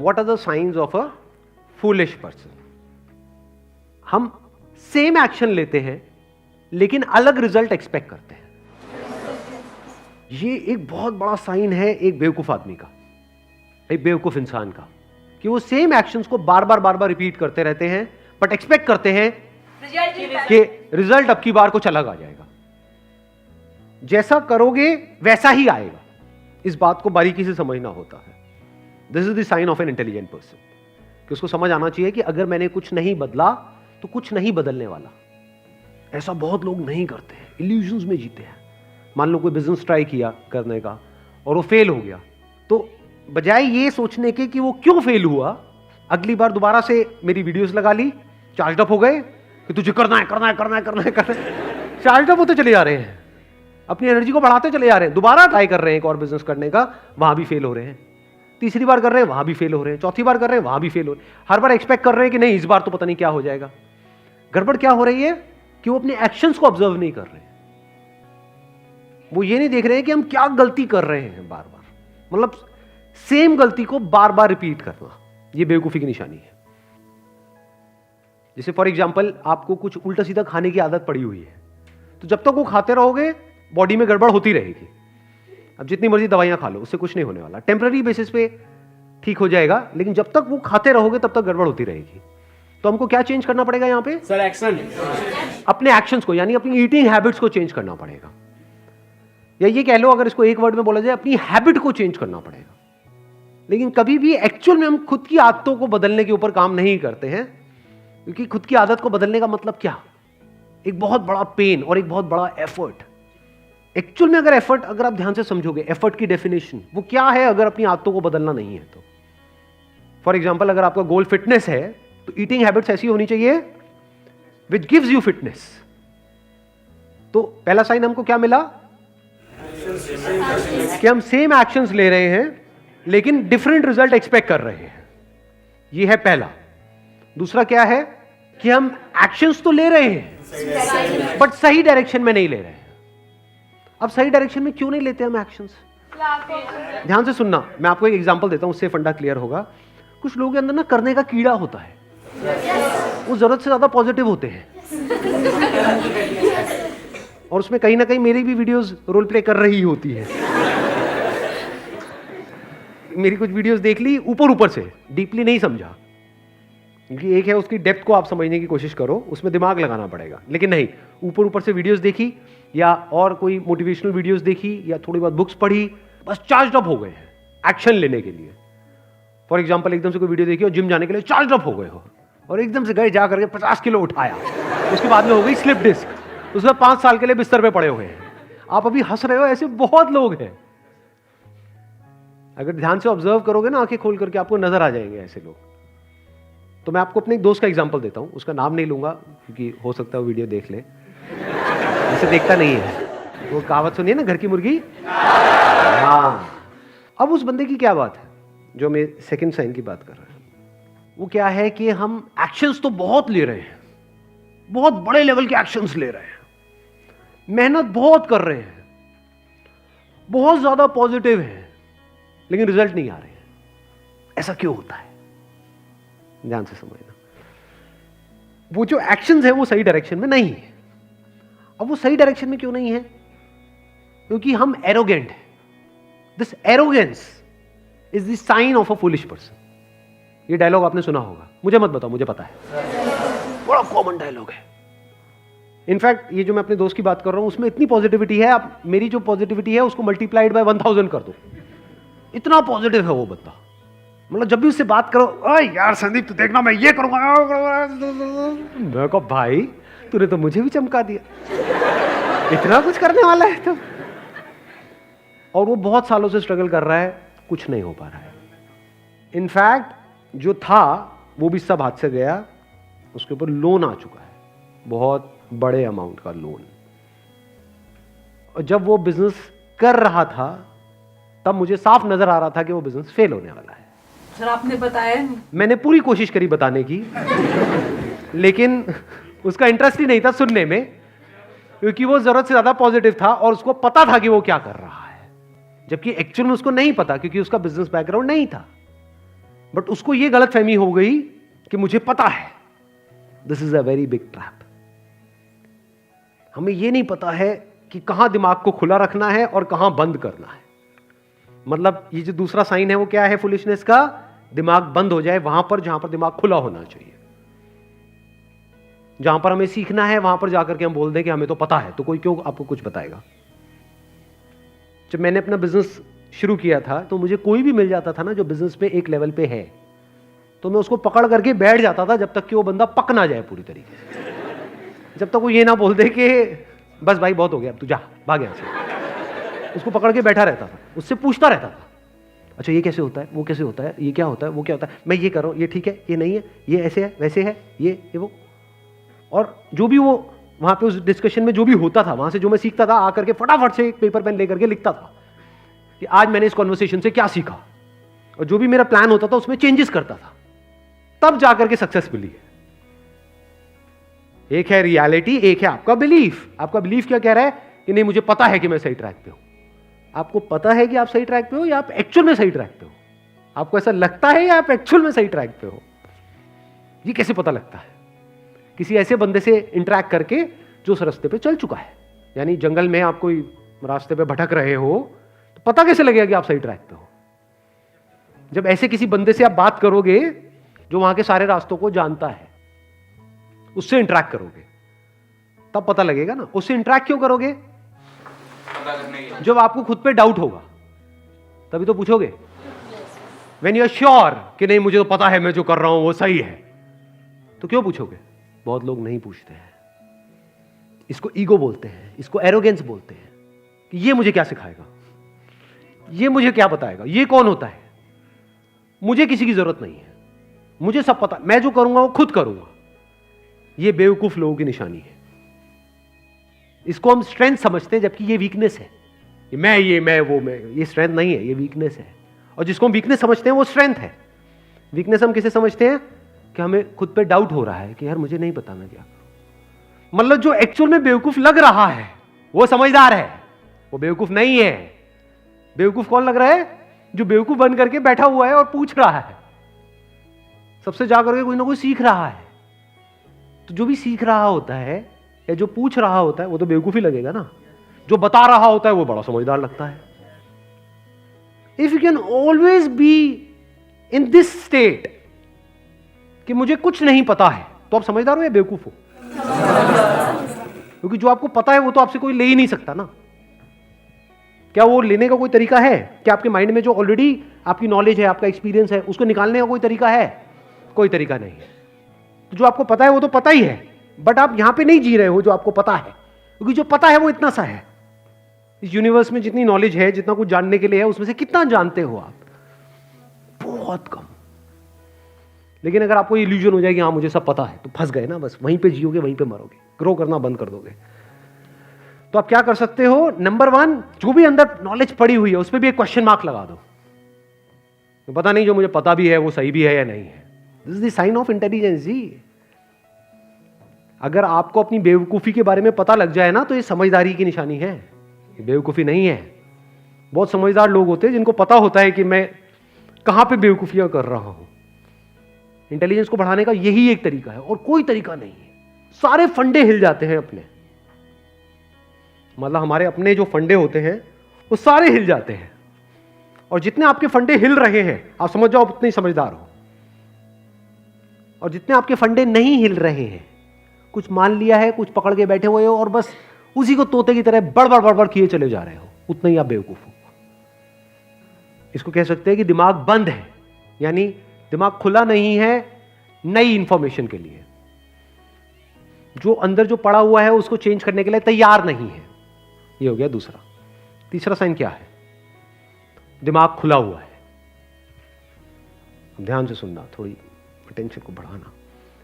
What are the signs of a foolish person? हम same action लेते हैं लेकिन अलग रिजल्ट एक्सपेक्ट करते हैं। ये एक बहुत बड़ा साइन है एक बेवकूफ आदमी का, एक बेवकूफ इंसान का, कि वो सेम एक्शंस को बार बार रिपीट करते रहते हैं बट एक्सपेक्ट करते हैं कि रिजल्ट अब की बार कुछ अलग आ जाएगा। जैसा करोगे वैसा ही आएगा। इस बात को बारीकी से समझना होता है। This is the sign of an intelligent person, कि उसको समझ आना चाहिए कि अगर मैंने कुछ नहीं बदला तो कुछ नहीं बदलने वाला। ऐसा बहुत लोग नहीं करते हैं, इल्यूजन्स में जीते हैं। मान लो कोई बिजनेस ट्राई किया करने का और वो फेल हो गया, तो बजाय ये सोचने के कि वो क्यों फेल हुआ, अगली बार दोबारा से मेरी वीडियोस लगा ली, चार्ज अप हो गए कि तुझे करना है करना है करना है करना है करना है, चार्ज अप होते चले जा रहे हैं, अपनी एनर्जी को बढ़ाते चले जा रहे हैं। दोबारा ट्राई कर रहे हैं एक और बिजनेस करने का, वहां भी फेल हो रहे हैं। तीसरी बार कर रहे हैं, वहां भी फेल हो रहे हैं। चौथी बार कर रहे हैं, वहां भी फेल हो रहे हैं। हर बार एक्सपेक्ट कर रहे हैं कि नहीं इस बार तो पता नहीं क्या हो जाएगा। गड़बड़ क्या हो रही है कि वो अपने एक्शंस को ऑब्जर्व नहीं कर रहे हैं। वो ये नहीं देख रहे हैं कि हम क्या गलती कर रहे हैं बार बार, मतलब सेम गलती को बार बार रिपीट करना, ये बेवकूफी की निशानी है। जैसे फॉर एग्जांपल आपको कुछ उल्टा सीधा खाने की आदत पड़ी हुई है, तो जब तक वो खाते रहोगे बॉडी में गड़बड़ होती रहेगी। अब जितनी मर्जी दवाइयां खा लो, उससे कुछ नहीं होने वाला। टेम्पररी बेसिस पे ठीक हो जाएगा, लेकिन जब तक वो खाते रहोगे तब तक गड़बड़ होती रहेगी। तो हमको क्या चेंज करना पड़ेगा यहां पे? Sir action. अपने एक्शंस को, यानी अपनी ईटिंग हैबिट्स को चेंज करना पड़ेगा। या ये कह लो, अगर इसको एक वर्ड में बोला जाए, अपनी हैबिट को चेंज करना पड़ेगा। लेकिन कभी भी एक्चुअल में हम खुद की आदतों को बदलने के ऊपर काम नहीं करते हैं, क्योंकि खुद की आदत को बदलने का मतलब क्या? एक बहुत बड़ा पेन और एक बहुत बड़ा एफर्ट। एक्चुअल में अगर एफर्ट, अगर आप ध्यान से समझोगे एफर्ट की डेफिनेशन वो क्या है, अगर अपनी आदतों को बदलना नहीं है तो। फॉर एग्जाम्पल, अगर आपका गोल फिटनेस है तो ईटिंग हैबिट्स ऐसी होनी चाहिए विच गिव्स यू फिटनेस। तो पहला साइन हमको क्या मिला कि हम सेम एक्शंस ले रहे हैं लेकिन डिफरेंट रिजल्ट एक्सपेक्ट कर रहे हैं। ये है पहला। दूसरा क्या है कि हम एक्शंस तो ले रहे हैं बट सही डायरेक्शन में नहीं ले रहे हैं। अब सही डायरेक्शन में क्यों नहीं लेते हम एक्शंस? ध्यान से सुनना, मैं आपको एक एग्जांपल देता हूं, उससे फंडा क्लियर होगा। कुछ लोगों के अंदर ना करने का कीड़ा होता है, वो जरूरत से ज्यादा पॉजिटिव होते हैं, और उसमें कहीं ना कहीं मेरी भी वीडियोस रोल प्ले कर रही होती है। मेरी कुछ वीडियोस देख ली ऊपर ऊपर से, डीपली नहीं समझा, क्योंकि एक है उसकी डेप्थ को आप समझने की कोशिश करो, उसमें दिमाग लगाना पड़ेगा। लेकिन नहीं, ऊपर ऊपर से वीडियोस देखी या और कोई मोटिवेशनल वीडियोस देखी या थोड़ी बहुत बुक्स पढ़ी, बस चार्ज अप हो गए हैं एक्शन लेने के लिए। फॉर एग्जांपल, एकदम से कोई वीडियो देखी और जिम जाने के लिए चार्ज अप हो गए हो, और एकदम से गए जा करके 50 किलो उठाया, उसके बाद में हो गई स्लिप डिस्क, उसके बाद 5 साल के लिए बिस्तर पे पड़े हुए हैं। आप अभी हंस रहे हो, ऐसे बहुत लोग हैं। अगर ध्यान से ऑब्जर्व करोगे ना, आंखें खोल करके, आपको नजर आ जाएंगे ऐसे लोग। तो मैं आपको अपने एक दोस्त का एग्जांपल देता हूं, उसका नाम नहीं लूंगा क्योंकि हो सकता है वो वीडियो देख ले, ऐसे देखता नहीं है। वो कहावत सुनिए ना, घर की मुर्गी। हाँ, अब उस बंदे की क्या बात है जो मैं सेकंड साइन की बात कर रहा हूं? वो क्या है कि हम एक्शंस तो बहुत ले रहे हैं, बहुत बड़े लेवल के एक्शंस ले रहे हैं, मेहनत बहुत कर रहे हैं, बहुत ज्यादा पॉजिटिव है, लेकिन रिजल्ट नहीं आ रहे हैं। ऐसा क्यों होता है? ध्यान से समझना। वो जो एक्शंस है वो सही डायरेक्शन में नहीं है। अब वो सही डायरेक्शन में क्यों नहीं है? क्योंकि हम एरोगेंट हैं। This arrogance is the sign of a foolish person. ये डायलॉग आपने सुना होगा, मुझे मत बताओ, मुझे पता है, बड़ा कॉमन डायलॉग है। इनफैक्ट ये जो मैं अपने दोस्त की बात कर रहा हूं उसमें इतनी पॉजिटिविटी है, आप मेरी जो पॉजिटिविटी है उसको मल्टीप्लाइड बाय 1000 कर दो, इतना पॉजिटिव है वो बंदा। मतलब जब भी उससे बात करो, ओए यार संदीप तू देखना मैं ये करूंगा, मैं कहा भाई तूने तो मुझे भी चमका दिया, इतना कुछ करने वाला है तो। और वो बहुत सालों से स्ट्रगल कर रहा है, कुछ नहीं हो पा रहा है। इनफैक्ट जो था वो भी सब हाथ से गया, उसके ऊपर लोन आ चुका है, बहुत बड़े अमाउंट का लोन। और जब वो बिजनेस कर रहा था तब मुझे साफ नजर आ रहा था कि वो बिजनेस फेल होने वाला है। सर आपने बताया नहीं। मैंने पूरी कोशिश करी बताने की, लेकिन उसका इंटरेस्ट ही नहीं था सुनने में, क्योंकि वो जरूरत से ज्यादा पॉजिटिव था और उसको पता था कि वो क्या कर रहा है, जबकि एक्चुअल में उसको नहीं पता, क्योंकि उसका बिजनेस बैकग्राउंड नहीं था। बट उसको यह गलतफहमी हो गई कि मुझे पता है। This is a very big trap. हमें यह नहीं पता है कि कहां दिमाग को खुला रखना है और कहां बंद करना है। मतलब ये जो दूसरा साइन है वो क्या है फुलिशनेस का? दिमाग बंद हो जाए वहां पर जहां पर दिमाग खुला होना चाहिए। जहां पर हमें सीखना है वहां पर जाकर के हम बोल दें कि हमें तो पता है, तो कोई क्यों आपको कुछ बताएगा? जब मैंने अपना बिजनेस शुरू किया था तो मुझे कोई भी मिल जाता था ना जो बिजनेस पे एक लेवल पे है, तो मैं उसको पकड़ करके बैठ जाता था जब तक कि वो बंदा पक ना जाए पूरी तरीके से। जब तक वो ये ना बोल दे कि बस भाई बहुत हो गया, अब तू जा, भाग यहां से। उसको पकड़ के बैठा रहता था, उससे पूछता रहता था, अच्छा ये कैसे होता है, वो कैसे होता है, ये क्या होता है, वो क्या होता है, मैं ये कर रहा हूं, ये ठीक है, ये नहीं है, ये ऐसे है, वैसे है, ये वो। और जो भी वो वहां पे उस डिस्कशन में जो भी होता था, वहां से जो मैं सीखता था, आकर के फटाफट से एक पेपर पेन लेकर के लिखता था कि आज मैंने इस कॉन्वर्सेशन से क्या सीखा, और जो भी मेरा प्लान होता था उसमें चेंजेस करता था, तब जाकर के सक्सेस मिली है। एक है रियलिटी, एक है आपका बिलीफ। आपका बिलीफ क्या कह रहा है कि नहीं मुझे पता है कि मैं सही ट्रैक पे हूं। आपको पता है कि आप सही ट्रैक पे हो या आप एक्चुअल में सही ट्रैक पे हो? आपको ऐसा लगता है या आप एक्चुअल में सही ट्रैक पे हो? ये कैसे पता लगता है? किसी ऐसे बंदे से इंटरैक्ट करके जो उस रास्ते पे चल चुका है। यानी जंगल में आप कोई रास्ते पे भटक रहे हो तो पता कैसे लगेगा कि आप सही ट्रैक पे हो? जब ऐसे किसी बंदे से आप बात करोगे जो वहां के सारे रास्तों को जानता है, उससे इंटरैक्ट करोगे तब पता लगेगा ना। उससे इंटरैक्ट क्यों करोगे? जब आपको खुद पे डाउट होगा तभी तो पूछोगे। व्हेन यू आर श्योर कि नहीं मुझे तो पता है मैं जो कर रहा हूं वो सही है, तो क्यों पूछोगे? बहुत लोग नहीं पूछते हैं। इसको ईगो बोलते हैं, इसको एरोगेंस बोलते हैं कि ये मुझे क्या सिखाएगा, ये मुझे क्या बताएगा, ये कौन होता है, मुझे किसी की जरूरत नहीं है, मुझे सब पता, मैं जो करूंगा वो खुद करूंगा। ये बेवकूफ लोगों की निशानी है। इसको हम स्ट्रेंथ समझते हैं जबकि ये वीकनेस है। मैं वो मैं, ये स्ट्रेंथ नहीं है, ये वीकनेस है। और जिसको हम वीकनेस समझते हैं वो स्ट्रेंथ है। वीकनेस हम किसे समझते हैं? कि हमें खुद पे डाउट हो रहा है कि यार मुझे नहीं पता मैं क्या करूं। मतलब जो एक्चुअल में बेवकूफ लग रहा है वो समझदार है, वो बेवकूफ नहीं है। बेवकूफ कौन लग रहा है? जो बेवकूफ बन करके बैठा हुआ है और पूछ रहा है, सबसे जाकर के कोई ना कोई सीख रहा है। तो जो भी सीख रहा होता है या जो पूछ रहा होता है वो तो बेवकूफ ही लगेगा ना। जो बता रहा होता है वो बड़ा समझदार लगता है। If you can always be in this state कि मुझे कुछ नहीं पता है, तो आप समझदार हो या बेवकूफ हो? क्योंकि जो आपको पता है वो तो आपसे कोई ले ही नहीं सकता ना। क्या वो लेने का कोई तरीका है? क्या आपके माइंड में जो ऑलरेडी आपकी नॉलेज है, आपका एक्सपीरियंस है, उसको निकालने का कोई तरीका है? कोई तरीका नहीं है। तो जो आपको पता है वो तो पता ही है, बट आप यहां पे नहीं जी रहे हो जो आपको पता है। क्योंकि जो पता है वो इतना सा है। इस यूनिवर्स में जितनी नॉलेज है, जितना कुछ जानने के लिए है, उसमें से कितना जानते हो आप? बहुत कम। लेकिन अगर आपको इल्यूजन हो जाएगी हाँ मुझे सब पता है, तो फंस गए ना, बस वहीं पे जियोगे, वहीं पे मरोगे, ग्रो करना बंद कर दोगे। तो आप क्या कर सकते हो? नंबर 1, जो भी अंदर नॉलेज पड़ी हुई है उस पर भी एक क्वेश्चन मार्क लगा दो। तो पता नहीं जो मुझे पता भी है वो सही भी है या नहीं है। This is the sign of intelligence जी। अगर आपको अपनी बेवकूफी के बारे में पता लग जाए ना तो ये समझदारी की निशानी है, ये बेवकूफी नहीं है। बहुत समझदार लोग होते हैं जिनको पता होता है कि मैं कहां पे बेवकूफियां कर रहा हूं। इंटेलिजेंस को बढ़ाने का यही एक तरीका है और कोई तरीका नहीं है। सारे फंडे हिल जाते हैं अपने, मतलब हमारे अपने जो फंडे होते हैं वो सारे हिल जाते हैं। और जितने आपके फंडे हिल रहे हैं आप समझ जाओ उतने ही समझदार हो। और जितने आपके फंडे नहीं हिल रहे हैं, कुछ मान लिया है, कुछ पकड़ के बैठे हुए हो और बस उसी को तोते की तरह बड़बड़ बड़बड़ किए चले जा रहे हो, उतना ही आप बेवकूफ हो। इसको कह सकते हैं कि दिमाग बंद है, यानी दिमाग खुला नहीं है नई इंफॉर्मेशन के लिए। जो अंदर जो पड़ा हुआ है उसको चेंज करने के लिए तैयार नहीं है। ये हो गया दूसरा। तीसरा साइन क्या है? दिमाग खुला हुआ है। ध्यान से सुनना, थोड़ी अटेंशन को बढ़ाना,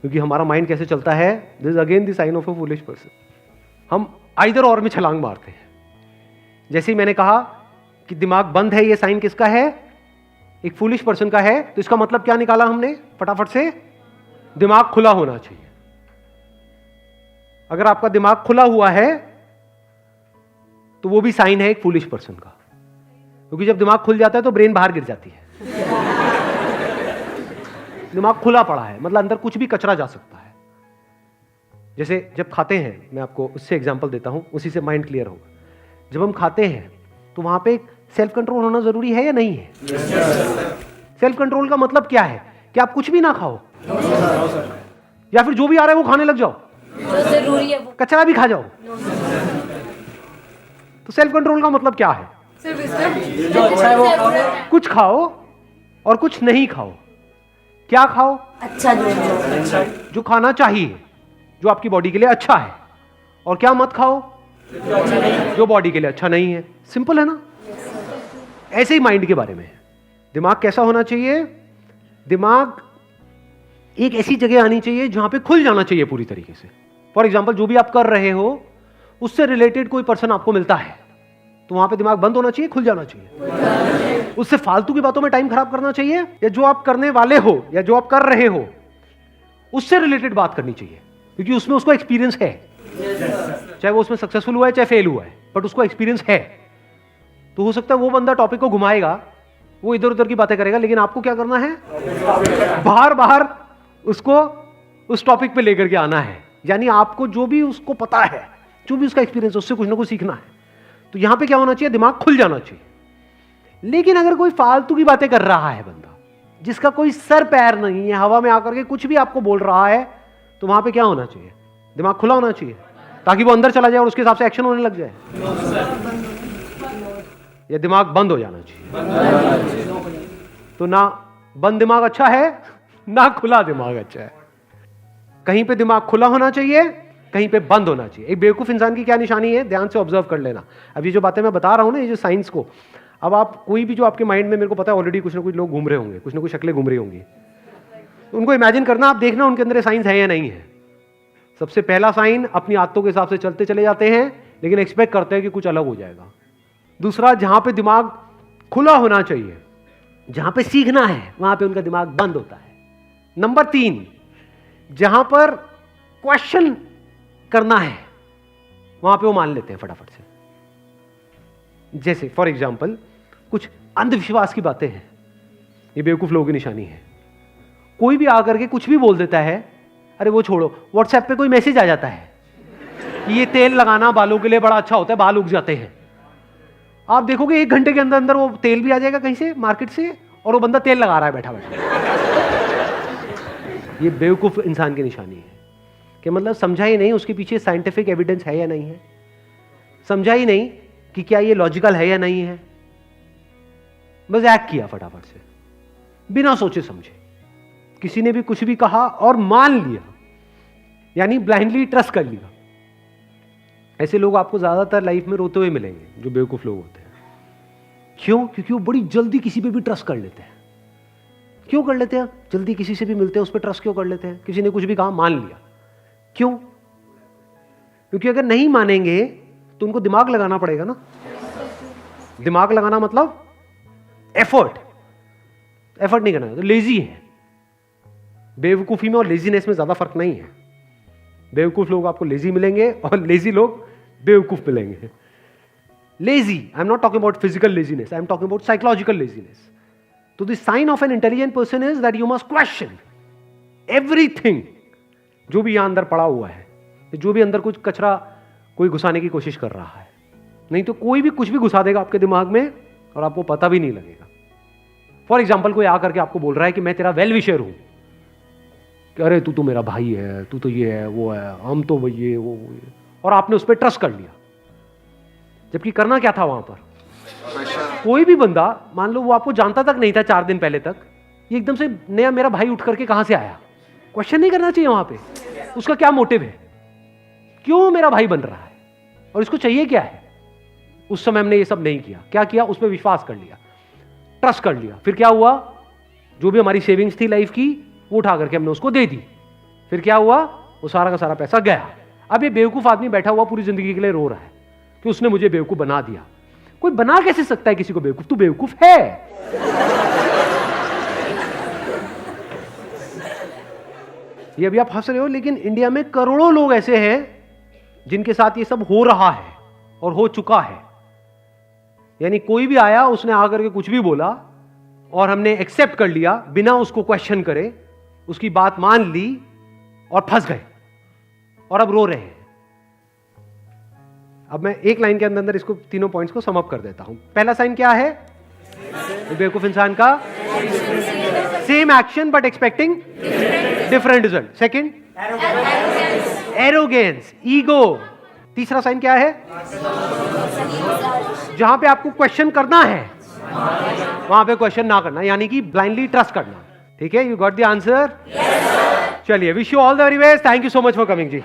क्योंकि हमारा माइंड कैसे चलता है, this is again the sign of a foolish person. हम आइदर और में छलांग मारते हैं। जैसे ही मैंने कहा कि दिमाग बंद है, ये साइन किसका है? एक फूलिश पर्सन का है। तो इसका मतलब क्या निकाला हमने फटाफट से? दिमाग खुला होना चाहिए। अगर आपका दिमाग खुला हुआ है तो वो भी साइन है एक फूलिश पर्सन का, क्योंकि जब दिमाग खुल जाता है तो ब्रेन बाहर गिर जाती है। दिमाग खुला पड़ा है, मतलब अंदर कुछ भी कचरा जा सकता है। जैसे जब खाते हैं, मैं आपको उससे एग्जांपल देता हूं, उसी से माइंड क्लियर होगा। जब हम खाते हैं तो वहां पे सेल्फ कंट्रोल होना जरूरी है या नहीं है? सेल्फ कंट्रोल का मतलब क्या है कि आप कुछ भी ना खाओ, या फिर जो भी आ रहा है वो खाने लग जाओ, जो जरूरी है वो। कचरा भी खा जाओ। तो सेल्फ कंट्रोल का मतलब क्या है? सिर्फ इसमें कुछ खाओ और कुछ नहीं खाओ। क्या खाओ? अच्छा जो खाना चाहिए, जो आपकी बॉडी के लिए अच्छा है। और क्या मत खाओ? जो बॉडी के लिए अच्छा नहीं है। सिंपल है ना? ऐसे ही माइंड के बारे में है। दिमाग कैसा होना चाहिए? दिमाग एक ऐसी जगह आनी चाहिए जहां पे खुल जाना चाहिए पूरी तरीके से। फॉर एग्जाम्पल, जो भी आप कर रहे हो उससे रिलेटेड कोई पर्सन आपको मिलता है तो वहां पे दिमाग बंद होना चाहिए, खुल जाना चाहिए। उससे फालतू की बातों में टाइम खराब करना चाहिए, या जो आप करने वाले हो या जो आप कर रहे हो उससे रिलेटेड बात करनी चाहिए, क्योंकि उसमें उसको एक्सपीरियंस है। चाहे वो उसमें सक्सेसफुल हुआ है चाहे फेल हुआ है, बट उसको एक्सपीरियंस है। तो हो सकता है वो बंदा टॉपिक को घुमाएगा, वो इधर उधर की बातें करेगा, लेकिन आपको क्या करना है? बाहर बाहर उसको उस टॉपिक पे लेकर के आना है। यानी आपको जो भी उसको पता है, जो भी उसका एक्सपीरियंस है, उससे कुछ ना कुछ सीखना है। तो यहां पे क्या होना चाहिए? दिमाग खुल जाना चाहिए। लेकिन अगर कोई फालतू की बातें कर रहा है बंदा, जिसका कोई सर पैर नहीं है, हवा में आकर के कुछ भी आपको बोल रहा है, तो वहां पे क्या होना चाहिए? दिमाग खुला होना चाहिए, ताकि वो अंदर चला जाए और उसके हिसाब से एक्शन होने लग जाए। या दिमाग बंद हो जाना चाहिए। तो ना बंद दिमाग अच्छा है, ना खुला दिमाग अच्छा है। कहीं पे दिमाग खुला होना चाहिए, कहीं पे बंद होना चाहिए। एक बेवकूफ इंसान की क्या निशानी है? ध्यान से ऑब्जर्व कर लेना। अब ये जो बातें मैं बता रहा हूं ना, ये जो साइंस को, अब आप कोई भी जो आपके माइंड में, मेरे को पता है ऑलरेडी कुछ ना कुछ लोग घूम रहे होंगे, कुछ ना कुछ शक्लें घूम रही होंगी, उनको इमेजिन करना, आप देखना उनके अंदर साइंस है या नहीं है। सबसे पहला साइन, अपनी आदतों के हिसाब से चलते चले जाते हैं, लेकिन एक्सपेक्ट करते हैं कि कुछ अलग हो जाएगा। दूसरा, जहां पे दिमाग खुला होना चाहिए, जहां पे सीखना है, वहां पे उनका दिमाग बंद होता है। नंबर 3, जहां पर क्वेश्चन करना है, वहां पे वो मान लेते हैं फटाफट से। जैसे फॉर एग्जाम्पल, कुछ अंधविश्वास की बातें हैं, ये बेवकूफ लोगों की निशानी है। कोई भी आकर के कुछ भी बोल देता है, अरे वो छोड़ो, व्हाट्सएप पे कोई मैसेज आ जाता है कि ये तेल लगाना बालों के लिए बड़ा अच्छा होता है, बाल उग जाते हैं। आप देखोगे 1 घंटे के अंदर अंदर वो तेल भी आ जाएगा कहीं से, मार्केट से, और वो बंदा तेल लगा रहा है बैठा बैठा। ये बेवकूफ इंसान की निशानी है कि मतलब समझा ही नहीं उसके पीछे साइंटिफिक एविडेंस है या नहीं है, समझा ही नहीं कि क्या ये लॉजिकल है या नहीं है, बस एक्ट किया फटाफट से, बिना सोचे समझे। किसी ने भी कुछ भी कहा और मान लिया, यानी ब्लाइंडली ट्रस्ट कर लिया। ऐसे लोग आपको ज्यादातर लाइफ में रोते हुए मिलेंगे, जो बेवकूफ लोग होते हैं। क्यों? क्योंकि वो बड़ी जल्दी किसी पे भी ट्रस्ट कर लेते हैं। क्यों कर लेते हैं? जल्दी किसी से भी मिलते हैं, उस पर ट्रस्ट क्यों कर लेते हैं? किसी ने कुछ भी कहा, मान लिया। क्यों? क्योंकि अगर नहीं मानेंगे तो उनको दिमाग लगाना पड़ेगा ना। दिमाग लगाना मतलब एफर्ट नहीं करना, तो लेजी है। बेवकूफी में और लेजीनेस में ज्यादा फर्क नहीं है। बेवकूफ लोग आपको लेजी मिलेंगे और लेजी लोग बेवकूफ मिलेंगे। Lazy, I am not talking about physical laziness, I am talking about psychological laziness. तो the sign of an intelligent person is that you must question everything, जो भी यहां अंदर पड़ा हुआ है, जो भी अंदर कुछ कचरा कोई घुसाने की कोशिश कर रहा है। नहीं तो कोई भी कुछ भी घुसा देगा आपके दिमाग में और आपको पता भी नहीं लगेगा। फॉर एग्जाम्पल, कोई आकर के आपको बोल रहा है कि मैं तेरा वेल विशर हूं, कि अरे तू तो मेरा भाई है, तू तो ये है वो है, हम तो ये वो ये, और आपने उस पर ट्रस्ट कर लिया। जबकि करना क्या था वहां पर? कोई भी बंदा, मान लो वो आपको जानता तक नहीं था 4 दिन पहले तक, ये एकदम से नया मेरा भाई उठ करके कहां से आया? क्वेश्चन नहीं करना चाहिए वहां पे, उसका क्या मोटिव है, क्यों मेरा भाई बन रहा है और इसको चाहिए क्या है। उस समय हमने ये सब नहीं किया। क्या किया? उस पर विश्वास कर लिया, ट्रस्ट कर लिया। फिर क्या हुआ? जो भी हमारी सेविंग्स थी लाइफ की, वो उठा करके हमने उसको दे दी। फिर क्या हुआ? वो सारा का सारा पैसा गया। अब ये बेवकूफ आदमी बैठा हुआ पूरी जिंदगी के लिए रो रहा है कि उसने मुझे बेवकूफ बना दिया। कोई बना कैसे सकता है किसी को बेवकूफ? तू बेवकूफ है। ये अभी आप हंस रहे हो, लेकिन इंडिया में करोड़ों लोग ऐसे हैं जिनके साथ ये सब हो रहा है और हो चुका है। यानी कोई भी आया, उसने आकर के कुछ भी बोला और हमने एक्सेप्ट कर लिया बिना उसको क्वेश्चन करे, उसकी बात मान ली और फंस गए और अब रो रहे हैं। अब मैं एक लाइन के अंदर अंदर इसको तीनों पॉइंट्स को सम अप कर देता हूं। पहला साइन क्या है बेवकूफ इंसान का? Same action but expecting different result. Second arrogance, ego. तीसरा साइन क्या है? जहां पे आपको क्वेश्चन करना है वहां पे क्वेश्चन ना करना, यानी कि ब्लाइंडली ट्रस्ट करना। ठीक है, यू गॉट द आंसर? चलिए, wish you all the very best. Thank you so much for coming ji.